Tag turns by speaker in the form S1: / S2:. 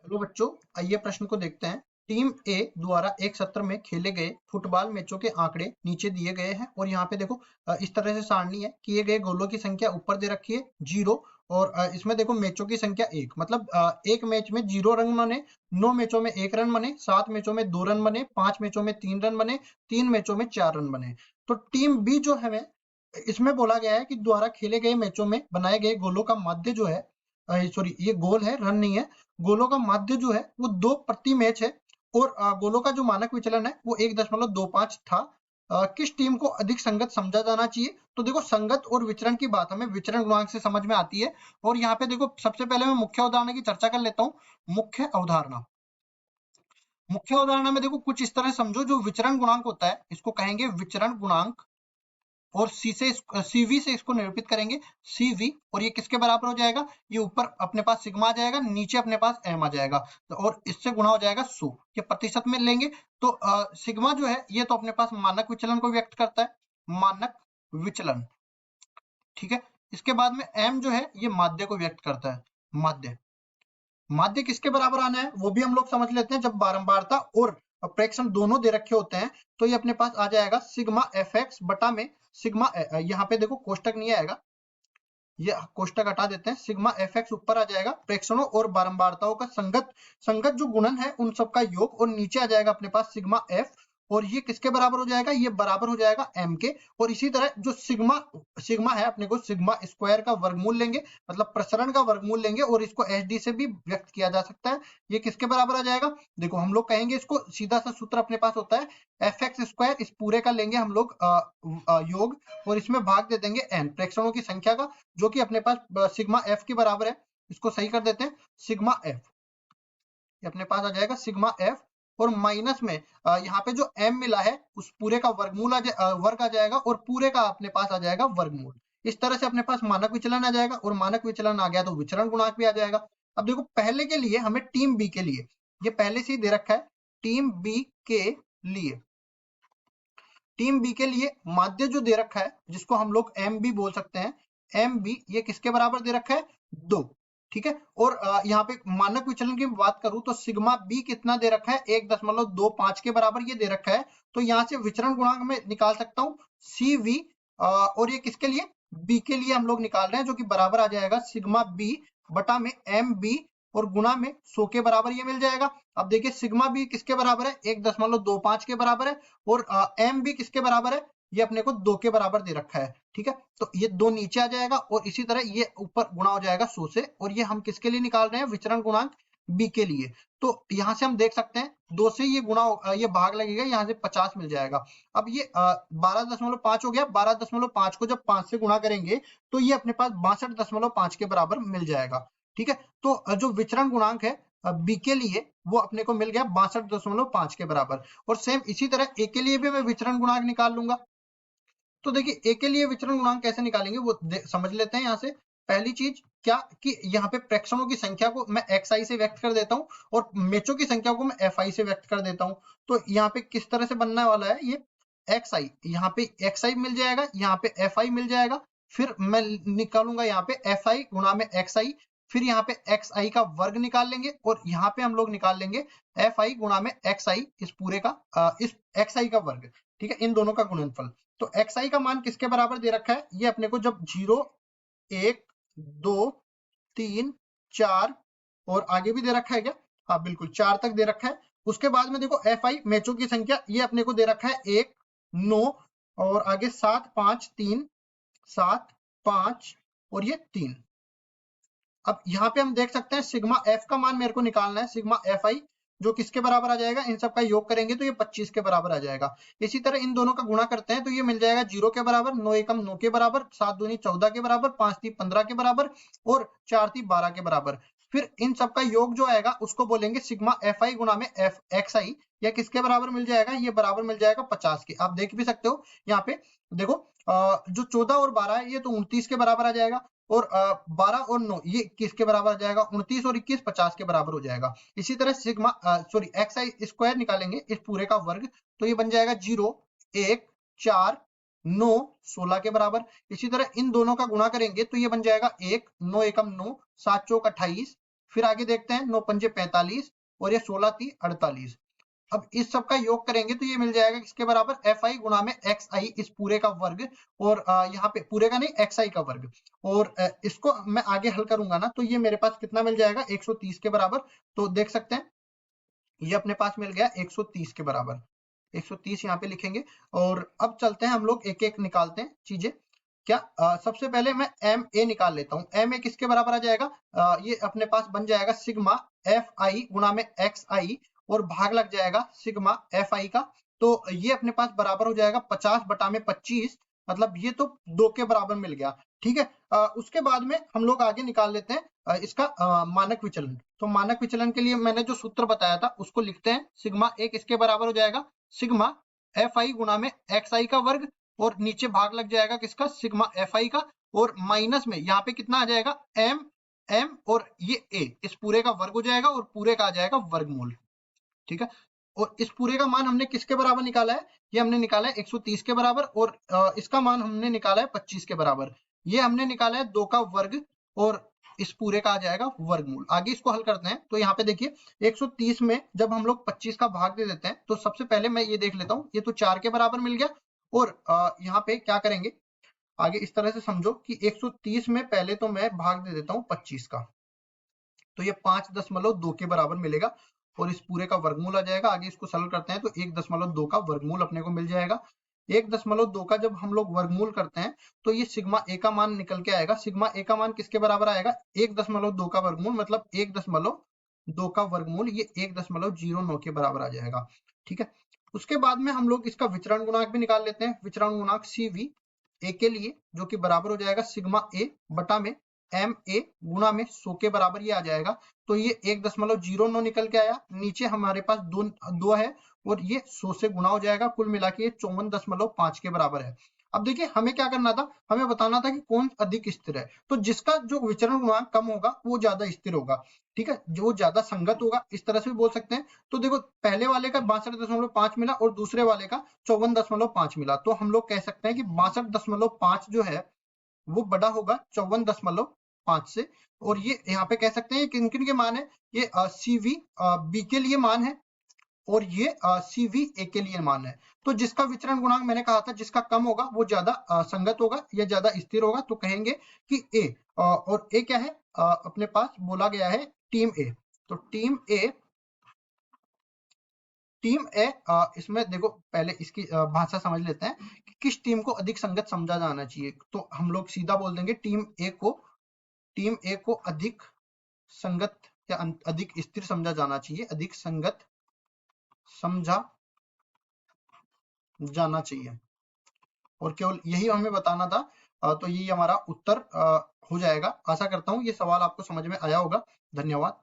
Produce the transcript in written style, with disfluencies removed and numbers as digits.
S1: चलो बच्चों, आइए प्रश्न को देखते हैं। टीम ए द्वारा एक सत्र में खेले गए फुटबॉल मैचों के आंकड़े नीचे दिए गए हैं और यहाँ पे देखो इस तरह से सारणी है। किए गए गोलों की संख्या ऊपर दे रखी है 0 और इसमें देखो मैचों की संख्या 1, मतलब एक मैच में 0 रन बने, 9 मैचों में 1 रन बने, 7 मैचों में 2 रन बने, 5 मैचों में 3 रन बने, 3 मैचों में 4 रन बने। तो टीम बी जो है इसमें बोला गया है कि द्वारा खेले गए मैचों में बनाए गए गोलों का माध्य जो है, सॉरी ये गोल है, रन नहीं है, गोलों का माध्य जो है वो 2 प्रति मैच है और गोलों का जो मानक विचलन है वो 1.25 था। किस टीम को अधिक संगत समझा जाना चाहिए? तो देखो, संगत और विचरण की बात हमें विचरण गुणांक से समझ में आती है। और यहाँ पे देखो, सबसे पहले मैं मुख्य अवधारणा की चर्चा कर लेता हूँ। मुख्य अवधारणा मुख्य अवधारणा में देखो कुछ इस तरह समझो, जो विचरण गुणांक होता है इसको कहेंगे विचरण गुणांक और सीवी से इसको निरूपित करेंगे, सीवी। और ये किसके बराबर हो जाएगा? ये ऊपर अपने पास सिग्मा आ जाएगा, नीचे अपने पास एम आ जाएगा और इससे गुणा हो जाएगा 100। ये प्रतिशत में लेंगे तो सिग्मा जो है ये तो अपने पास मानक विचलन को व्यक्त करता है, मानक विचलन। ठीक है, इसके बाद में एम जो है ये माध्य को व्यक्त करता है, माध्य। माध्य किसके बराबर आना है वो भी हम लोग समझ लेते हैं। जब बारंबारता और प्रेक्षण दोनों दे रखे होते हैं तो ये अपने पास आ जाएगा सिग्मा एफ एक्स बटा में सिग्मा, यहाँ पे देखो कोष्टक नहीं आएगा, ये कोष्टक हटा देते हैं, सिग्मा एफ एक्स ऊपर आ जाएगा प्रेक्षणों और बारंबारताओं का संगत जो गुणन है उन सबका योग, और नीचे आ जाएगा अपने पास सिग्मा एफ। और ये किसके बराबर हो जाएगा? ये बराबर हो जाएगा एम के। और इसी तरह जो सिग्मा है, अपने को सिग्मा स्क्वायर का वर्गमूल लेंगे, मतलब प्रसरण का वर्गमूल लेंगे और इसको एच डी से भी व्यक्त किया जा सकता है। ये किसके बराबर आ जाएगा? देखो हम लोग कहेंगे इसको, सीधा सा सूत्र अपने पास होता है एफ एक्स स्क्वायर, इस पूरे का लेंगे हम लोग योग और इसमें भाग दे देंगे एन, प्रेक्षणों की संख्या का, जो कि अपने पास सिग्मा एफ के बराबर है। इसको सही कर देते हैं, सिग्मा एफ अपने पास आ जाएगा सिग्मा एफ। और माइनस में यहाँ पे जो एम मिला है उस पूरे का वर्गमूल वर्ग आ जाएगा और पूरे का अपने पास आ जाएगा वर्गमूल। इस तरह से अपने पास मानक विचलन आ जाएगा और मानक विचलन आ गया तो विचरण गुणांक भी आ जाएगा। अब देखो, पहले के लिए हमें टीम बी के लिए, ये पहले से ही दे रखा है, टीम बी के लिए, टीम बी के लिए माध्य जो दे रखा है जिसको हम लोग एम बी बोल सकते हैं, एम बी, ये किसके बराबर दे रखा है? 2। ठीक है, और यहाँ पे मानक विचलन की बात करूं तो सिग्मा बी कितना दे रखा है? 1.25 के बराबर ये दे रखा है। तो यहाँ से विचरण गुणांक में निकाल सकता हूँ सी वी, और ये किसके लिए? बी के लिए हम लोग निकाल रहे हैं, जो कि बराबर आ जाएगा सिग्मा बी बटा में एम बी और गुणा में 100 के बराबर ये मिल जाएगा। अब देखिए, सिग्मा बी किसके बराबर है? 1.25 के बराबर है और एम बी किसके बराबर है? ये अपने को 2 के बराबर दे रखा है। ठीक है, तो ये 2 नीचे आ जाएगा और इसी तरह ये ऊपर गुणा हो जाएगा 100 से। और ये हम किसके लिए निकाल रहे हैं? विचरण गुणांक बी के लिए। तो यहाँ से हम देख सकते हैं 2 से ये ये भाग लगेगा, यहाँ से 50 मिल जाएगा। अब ये 12.5 हो गया, 12.5 को जब 5 से गुणा करेंगे तो ये अपने पास 62.5 के बराबर मिल जाएगा। ठीक है, तो जो विचरण गुणांक है बी के लिए वो अपने को मिल गया 62.5 के बराबर। और सेम इसी तरह ए के लिए भी मैं विचरण गुणांक निकाल लूंगा। तो देखिए, ए के लिए विचरण गुणांक कैसे निकालेंगे वो समझ लेते हैं। यहाँ से पहली चीज क्या कि यहाँ पे प्रेक्षणों की संख्या को मैं एक्स आई से व्यक्त कर देता हूँ और मैचों की संख्या को मैं एफ आई से व्यक्त कर देता हूँ। तो यहाँ पे किस तरह से बनने वाला है? ये एक्स आई, यहाँ पे एक्स आई मिल जाएगा, यहाँ पे एफ आई मिल जाएगा, फिर मैं निकालूंगा यहाँ पे एफ आई गुणा में एक्स आई, फिर यहाँ पे एक्स आई का वर्ग निकाल लेंगे और यहाँ पे हम लोग निकाल लेंगे एफ आई गुणा में एक्स आई, इस पूरे का इस एक्स आई का वर्ग। ठीक है, इन दोनों का गुणनफल। तो एक्स आई का मान किसके बराबर दे रखा है? ये अपने को जब 0, 1, 2, 3, 4 और आगे भी दे रखा है क्या? हाँ बिल्कुल, 4 तक दे रखा है। उसके बाद में देखो एफ आई मैचों की संख्या ये अपने को दे रखा है 1, 9 और आगे 7, 5, 3, 7, 5 और ये 3। अब यहाँ पे हम देख सकते हैं सिग्मा एफ का मान मेरे को निकालना है, सिग्मा एफ आई, जो किसके बराबर आ जाएगा? इन सब का योग करेंगे तो ये 25 के बराबर आ जाएगा। इसी तरह इन दोनों का गुणा करते हैं तो ये मिल जाएगा 0 के बराबर, 9 एकम 9 के बराबर, 7 दूनी 14 के बराबर, 5 ती 15 के बराबर और 4 ती 12 के बराबर। फिर इन सब का योग जो आएगा उसको बोलेंगे सिग्मा एफ आई गुणा में एफ एक्स आई। या किसके बराबर मिल जाएगा? ये बराबर मिल जाएगा 50 के। आप देख भी सकते हो यहाँ पे, देखो जो 14 और 12 है ये तो 29 के बराबर आ जाएगा और 12 और 9 ये किसके बराबर आ जाएगा? 29 और 21 50 के बराबर हो जाएगा। इसी तरह सिग्मा सॉरी एक्स आई स्क्वायर निकालेंगे इस पूरे का वर्ग, तो ये बन जाएगा 0, 1, 4, 9, 16 के बराबर। इसी तरह इन दोनों का गुणा करेंगे तो ये बन जाएगा 1, 9 एकम 9, 7 चौक 28 फिर आगे देखते हैं 9 पंजे 45 और ये 16 ती 48। अब इस सब का योग करेंगे तो ये मिल जाएगा किसके बराबर, एफ आई गुणा में एक्स आई इस पूरे का वर्ग, और यहाँ पे पूरे का नहीं एक्स आई का वर्ग, और इसको मैं आगे हल करूंगा ना तो ये मेरे पास कितना मिल जाएगा 130 के बराबर। तो देख सकते हैं ये अपने पास मिल गया 130 के बराबर, 130 यहाँ पे लिखेंगे। और अब चलते हैं हम लोग एक एक निकालते हैं चीजें। क्या सबसे पहले मैं एम ए निकाल लेता हूँ। एम ए किसके बराबर आ जाएगा, ये अपने पास बन जाएगा सिग्मा एफ आई गुणा में एक्स आई और भाग लग जाएगा सिग्मा एफ आई का। तो ये अपने पास बराबर हो जाएगा 50 बटा में 25, मतलब ये तो 2 के बराबर मिल गया। ठीक है, उसके बाद में हम लोग आगे निकाल लेते हैं इसका मानक विचलन। तो मानक विचलन के लिए मैंने जो सूत्र बताया था उसको लिखते हैं। सिग्मा ए किसके बराबर हो जाएगा, सिग्मा एफ आई गुणा में एक्स आई का वर्ग और नीचे भाग लग जाएगा किसका, सिग्मा एफ आई का, और माइनस में यहाँ पे कितना आ जाएगा एम एम और ये ए, इस पूरे का वर्ग हो जाएगा और पूरे का आ जाएगा वर्गमूल। ठीक है, और इस पूरे का मान हमने किसके बराबर निकाला है, ये हमने निकाला है 130 के बराबर, और इसका मान हमने निकाला है 25 के बराबर। ये हमने निकाला है 2 का वर्ग और इस पूरे का आ जाएगा वर्गमूल। आगे इसको हल करते हैं। तो यहाँ पे देखिए 130 में जब हम लोग 25 का भाग दे देते हैं तो सबसे पहले मैं ये देख लेता हूँ, ये तो 4 के बराबर मिल गया। और यहाँ पे क्या करेंगे आगे इस तरह से समझो कि 130 में पहले तो मैं भाग दे देता हूँ 25 का, तो ये 5.2 के बराबर मिलेगा और इस पूरे का वर्गमूल आ जाएगा। आगे इसको सरल करते हैं तो 1.2 का वर्गमूल अपने को मिल जाएगा। 1.2 का जब हम लोग वर्गमूल करते हैं तो ये सिग्मा ए का मान निकल के आएगा। सिग्मा ए का मान किसके बराबर आएगा, 1.2 का वर्गमूल, मतलब 1.2 का वर्गमूल ये 1.09 के बराबर आ जाएगा। ठीक है, उसके बाद में हम लोग इसका विचरण गुणांक भी निकाल लेते हैं। विचरण गुणांक सी वी ए के लिए जो कि बराबर हो जाएगा सिग्मा ए बटा में एम ए गुणा में 100 के बराबर ये आ जाएगा। तो ये 1.09 निकल के आया, नीचे हमारे पास दो है और ये 100 से गुणा हो जाएगा, कुल मिला के ये 54.5 के बराबर है। अब देखिए हमें क्या करना था, हमें बताना था कि कौन अधिक स्थिर है। तो जिसका जो विचरण गुणांक कम होगा वो ज्यादा स्थिर होगा। ठीक है, जो ज्यादा संगत होगा, इस तरह से भी बोल सकते हैं। तो देखो पहले वाले का 62.5 मिला और दूसरे वाले का 54.5 मिला, तो हम लोग कह सकते हैं कि 62.5 जो है वो बड़ा होगा 54.5 से। और ये यहाँ पे कह सकते हैं किन किन के मान है, ये CV B के लिए मान है और ये CV A के लिए मान है। तो जिसका विचरण गुणांक मैंने कहा था जिसका कम होगा वो ज्यादा संगत होगा या ज्यादा स्थिर होगा, तो कहेंगे कि A। और A क्या है, अपने पास बोला गया है टीम A। तो टीम A इसमें देखो पहले इसकी भाषा समझ लेते हैं कि किस टीम को अधिक संगत समझा जाना चाहिए। तो हम लोग सीधा बोल देंगे टीम ए को अधिक संगत या अधिक स्थिर समझा जाना चाहिए, अधिक संगत समझा जाना चाहिए। और केवल यही हमें बताना था। तो ये हमारा उत्तर हो जाएगा। आशा करता हूँ ये सवाल आपको समझ में आया होगा। धन्यवाद।